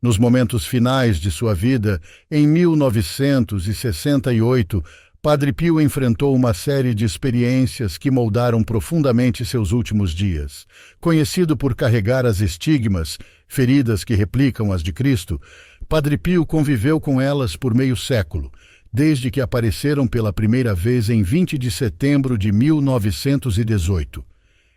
Nos momentos finais de sua vida, em 1968, Padre Pio enfrentou uma série de experiências que moldaram profundamente seus últimos dias. Conhecido por carregar as estigmas, feridas que replicam as de Cristo, Padre Pio conviveu com elas por meio século, desde que apareceram pela primeira vez em 20 de setembro de 1918.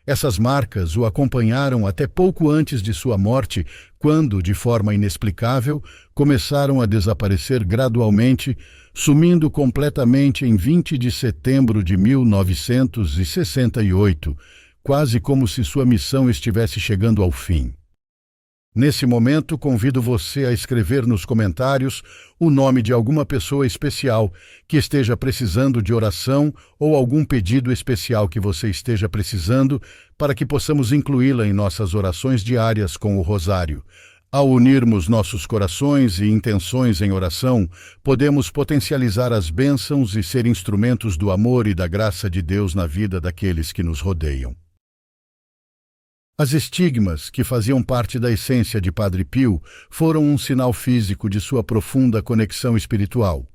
Essas marcas o acompanharam até pouco antes de sua morte, quando, de forma inexplicável, começaram a desaparecer gradualmente, sumindo completamente em 20 de setembro de 1968, quase como se sua missão estivesse chegando ao fim. Nesse momento, convido você a escrever nos comentários o nome de alguma pessoa especial que esteja precisando de oração ou algum pedido especial que você esteja precisando para que possamos incluí-la em nossas orações diárias com o Rosário. Ao unirmos nossos corações e intenções em oração, podemos potencializar as bênçãos e ser instrumentos do amor e da graça de Deus na vida daqueles que nos rodeiam. As estigmas, que faziam parte da essência de Padre Pio, foram um sinal físico de sua profunda conexão espiritual.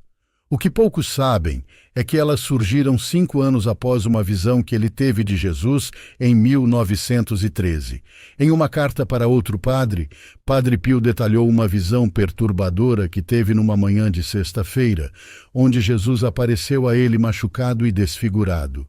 O que poucos sabem é que elas surgiram 5 anos após uma visão que ele teve de Jesus em 1913. Em uma carta para outro padre, Padre Pio detalhou uma visão perturbadora que teve numa manhã de sexta-feira, onde Jesus apareceu a ele machucado e desfigurado.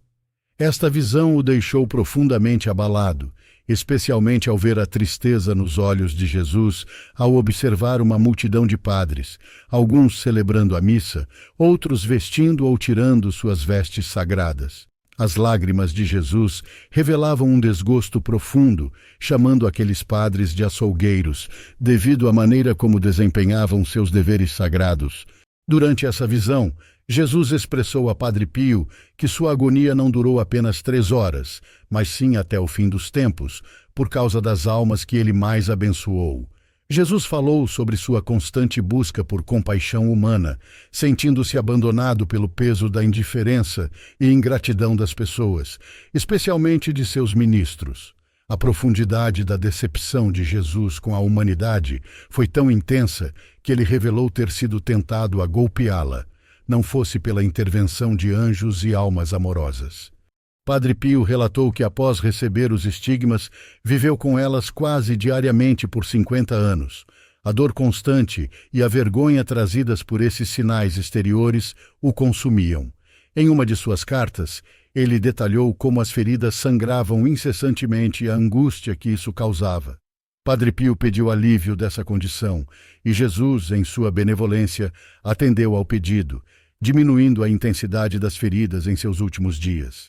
Esta visão o deixou profundamente abalado, especialmente ao ver a tristeza nos olhos de Jesus ao observar uma multidão de padres, alguns celebrando a missa, outros vestindo ou tirando suas vestes sagradas. As lágrimas de Jesus revelavam um desgosto profundo, chamando aqueles padres de açougueiros, devido à maneira como desempenhavam seus deveres sagrados. Durante essa visão, Jesus expressou a Padre Pio que sua agonia não durou apenas 3 horas, mas sim até o fim dos tempos, por causa das almas que ele mais abençoou. Jesus falou sobre sua constante busca por compaixão humana, sentindo-se abandonado pelo peso da indiferença e ingratidão das pessoas, especialmente de seus ministros. A profundidade da decepção de Jesus com a humanidade foi tão intensa que ele revelou ter sido tentado a golpeá-la, não fosse pela intervenção de anjos e almas amorosas. Padre Pio relatou que após receber os estigmas, viveu com elas quase diariamente por 50 anos. A dor constante e a vergonha trazidas por esses sinais exteriores o consumiam. Em uma de suas cartas, ele detalhou como as feridas sangravam incessantemente e a angústia que isso causava. Padre Pio pediu alívio dessa condição e Jesus, em sua benevolência, atendeu ao pedido, diminuindo a intensidade das feridas em seus últimos dias.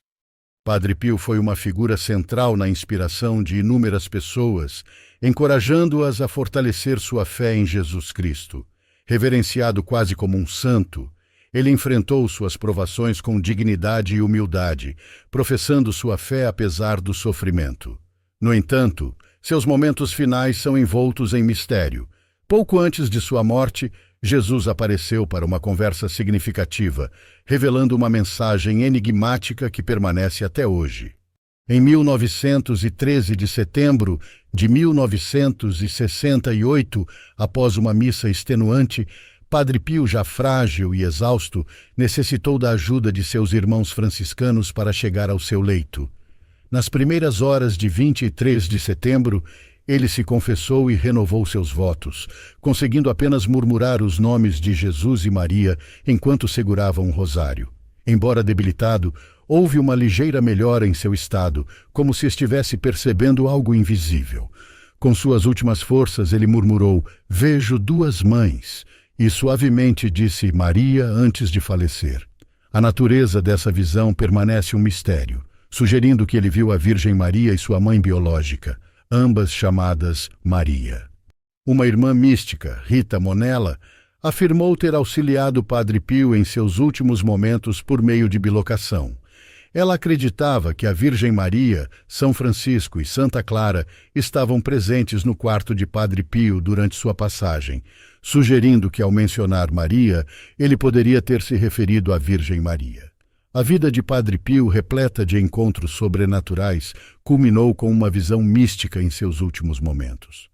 Padre Pio foi uma figura central na inspiração de inúmeras pessoas, encorajando-as a fortalecer sua fé em Jesus Cristo. Reverenciado quase como um santo, ele enfrentou suas provações com dignidade e humildade, professando sua fé apesar do sofrimento. No entanto, seus momentos finais são envoltos em mistério. Pouco antes de sua morte, Jesus apareceu para uma conversa significativa, revelando uma mensagem enigmática que permanece até hoje. Em 1913 de setembro de 1968, após uma missa extenuante, Padre Pio, já frágil e exausto, necessitou da ajuda de seus irmãos franciscanos para chegar ao seu leito. Nas primeiras horas de 23 de setembro, ele se confessou e renovou seus votos, conseguindo apenas murmurar os nomes de Jesus e Maria enquanto segurava um rosário. Embora debilitado, houve uma ligeira melhora em seu estado, como se estivesse percebendo algo invisível. Com suas últimas forças, ele murmurou: "Vejo 2 mães", e suavemente disse Maria antes de falecer. A natureza dessa visão permanece um mistério, sugerindo que ele viu a Virgem Maria e sua mãe biológica, ambas chamadas Maria. Uma irmã mística, Rita Monella, afirmou ter auxiliado Padre Pio em seus últimos momentos por meio de bilocação. Ela acreditava que a Virgem Maria, São Francisco e Santa Clara estavam presentes no quarto de Padre Pio durante sua passagem, sugerindo que, ao mencionar Maria, ele poderia ter se referido à Virgem Maria. A vida de Padre Pio, repleta de encontros sobrenaturais, culminou com uma visão mística em seus últimos momentos.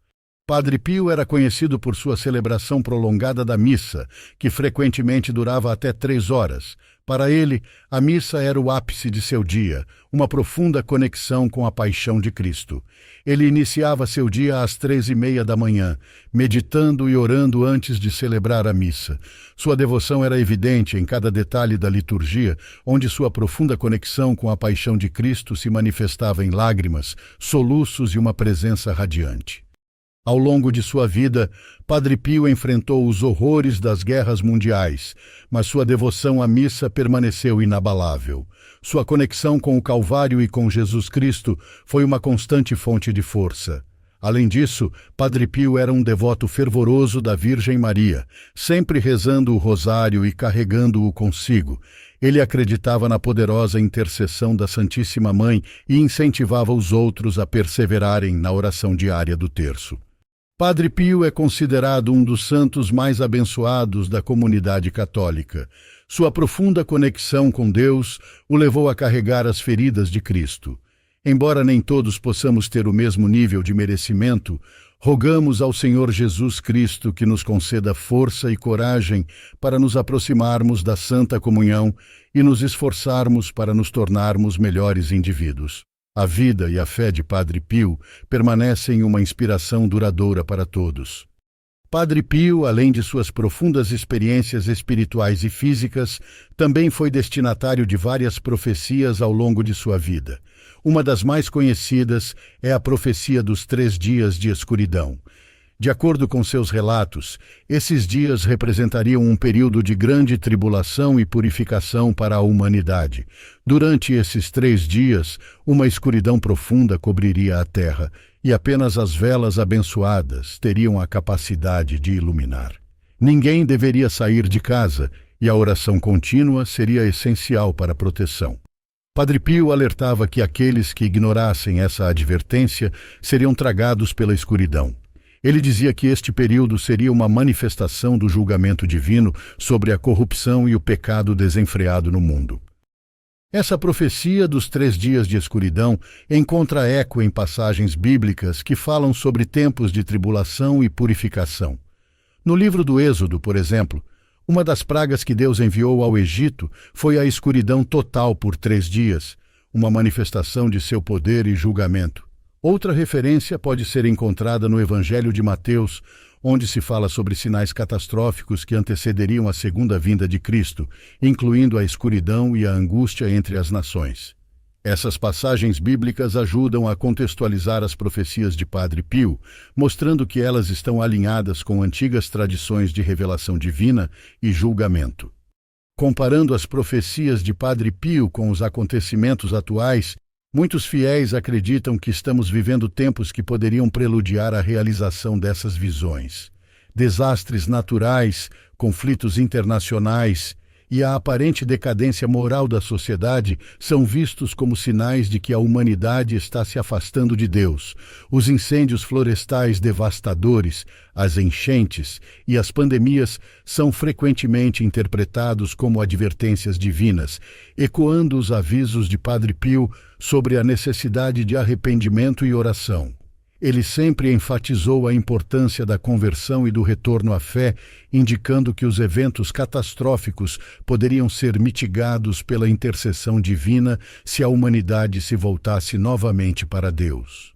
Padre Pio era conhecido por sua celebração prolongada da missa, que frequentemente durava até 3 horas. Para ele, a missa era o ápice de seu dia, uma profunda conexão com a paixão de Cristo. Ele iniciava seu dia às 3h30 da manhã, meditando e orando antes de celebrar a missa. Sua devoção era evidente em cada detalhe da liturgia, onde sua profunda conexão com a paixão de Cristo se manifestava em lágrimas, soluços e uma presença radiante. Ao longo de sua vida, Padre Pio enfrentou os horrores das guerras mundiais, mas sua devoção à missa permaneceu inabalável. Sua conexão com o Calvário e com Jesus Cristo foi uma constante fonte de força. Além disso, Padre Pio era um devoto fervoroso da Virgem Maria, sempre rezando o rosário e carregando-o consigo. Ele acreditava na poderosa intercessão da Santíssima Mãe e incentivava os outros a perseverarem na oração diária do terço. Padre Pio é considerado um dos santos mais abençoados da comunidade católica. Sua profunda conexão com Deus o levou a carregar as feridas de Cristo. Embora nem todos possamos ter o mesmo nível de merecimento, rogamos ao Senhor Jesus Cristo que nos conceda força e coragem para nos aproximarmos da Santa Comunhão e nos esforçarmos para nos tornarmos melhores indivíduos. A vida e a fé de Padre Pio permanecem uma inspiração duradoura para todos. Padre Pio, além de suas profundas experiências espirituais e físicas, também foi destinatário de várias profecias ao longo de sua vida. Uma das mais conhecidas é a profecia dos 3 dias de escuridão. De acordo com seus relatos, esses dias representariam um período de grande tribulação e purificação para a humanidade. Durante esses 3 dias, uma escuridão profunda cobriria a terra, e apenas as velas abençoadas teriam a capacidade de iluminar. Ninguém deveria sair de casa, e a oração contínua seria essencial para a proteção. Padre Pio alertava que aqueles que ignorassem essa advertência seriam tragados pela escuridão. Ele dizia que este período seria uma manifestação do julgamento divino sobre a corrupção e o pecado desenfreado no mundo. Essa profecia dos 3 dias de escuridão encontra eco em passagens bíblicas que falam sobre tempos de tribulação e purificação. No livro do Êxodo, por exemplo, uma das pragas que Deus enviou ao Egito foi a escuridão total por 3 dias, uma manifestação de seu poder e julgamento. Outra referência pode ser encontrada no Evangelho de Mateus, onde se fala sobre sinais catastróficos que antecederiam a segunda vinda de Cristo, incluindo a escuridão e a angústia entre as nações. Essas passagens bíblicas ajudam a contextualizar as profecias de Padre Pio, mostrando que elas estão alinhadas com antigas tradições de revelação divina e julgamento. Comparando as profecias de Padre Pio com os acontecimentos atuais, muitos fiéis acreditam que estamos vivendo tempos que poderiam preludiar a realização dessas visões. Desastres naturais, conflitos internacionais e a aparente decadência moral da sociedade são vistos como sinais de que a humanidade está se afastando de Deus. Os incêndios florestais devastadores, as enchentes e as pandemias são frequentemente interpretados como advertências divinas, ecoando os avisos de Padre Pio sobre a necessidade de arrependimento e oração. Ele sempre enfatizou a importância da conversão e do retorno à fé, indicando que os eventos catastróficos poderiam ser mitigados pela intercessão divina se a humanidade se voltasse novamente para Deus.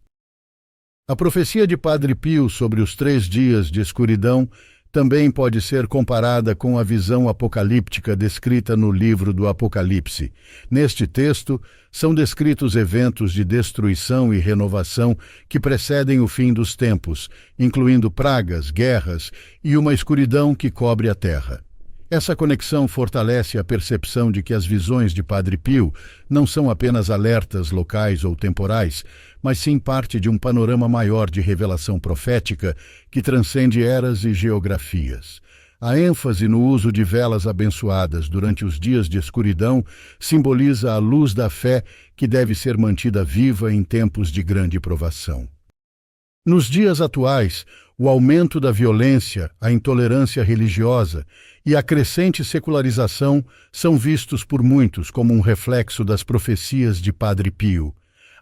A profecia de Padre Pio sobre os 3 dias de escuridão também pode ser comparada com a visão apocalíptica descrita no livro do Apocalipse. Neste texto, são descritos eventos de destruição e renovação que precedem o fim dos tempos, incluindo pragas, guerras e uma escuridão que cobre a terra. Essa conexão fortalece a percepção de que as visões de Padre Pio não são apenas alertas locais ou temporais, mas sim parte de um panorama maior de revelação profética que transcende eras e geografias. A ênfase no uso de velas abençoadas durante os dias de escuridão simboliza a luz da fé que deve ser mantida viva em tempos de grande provação. Nos dias atuais, o aumento da violência, a intolerância religiosa e a crescente secularização são vistos por muitos como um reflexo das profecias de Padre Pio.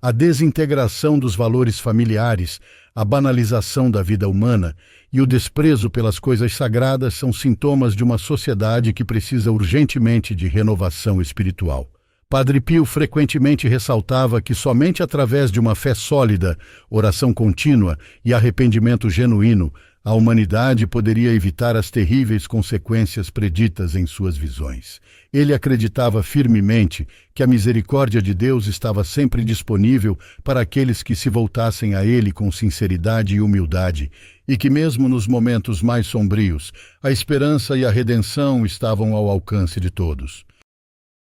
A desintegração dos valores familiares, a banalização da vida humana e o desprezo pelas coisas sagradas são sintomas de uma sociedade que precisa urgentemente de renovação espiritual. Padre Pio frequentemente ressaltava que somente através de uma fé sólida, oração contínua e arrependimento genuíno, a humanidade poderia evitar as terríveis consequências preditas em suas visões. Ele acreditava firmemente que a misericórdia de Deus estava sempre disponível para aqueles que se voltassem a Ele com sinceridade e humildade, e que mesmo nos momentos mais sombrios, a esperança e a redenção estavam ao alcance de todos.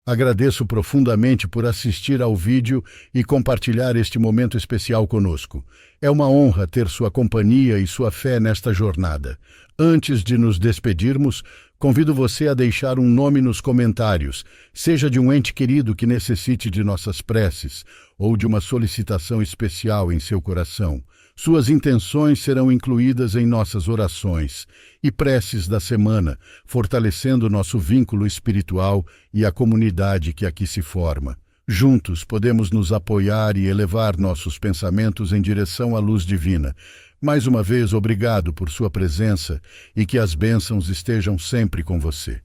Agradeço profundamente por assistir ao vídeo e compartilhar este momento especial conosco. É uma honra ter sua companhia e sua fé nesta jornada. Antes de nos despedirmos, convido você a deixar um nome nos comentários, seja de um ente querido que necessite de nossas preces ou de uma solicitação especial em seu coração. Suas intenções serão incluídas em nossas orações e preces da semana, fortalecendo nosso vínculo espiritual e a comunidade que aqui se forma. Juntos podemos nos apoiar e elevar nossos pensamentos em direção à luz divina. Mais uma vez, obrigado por sua presença e que as bênçãos estejam sempre com você.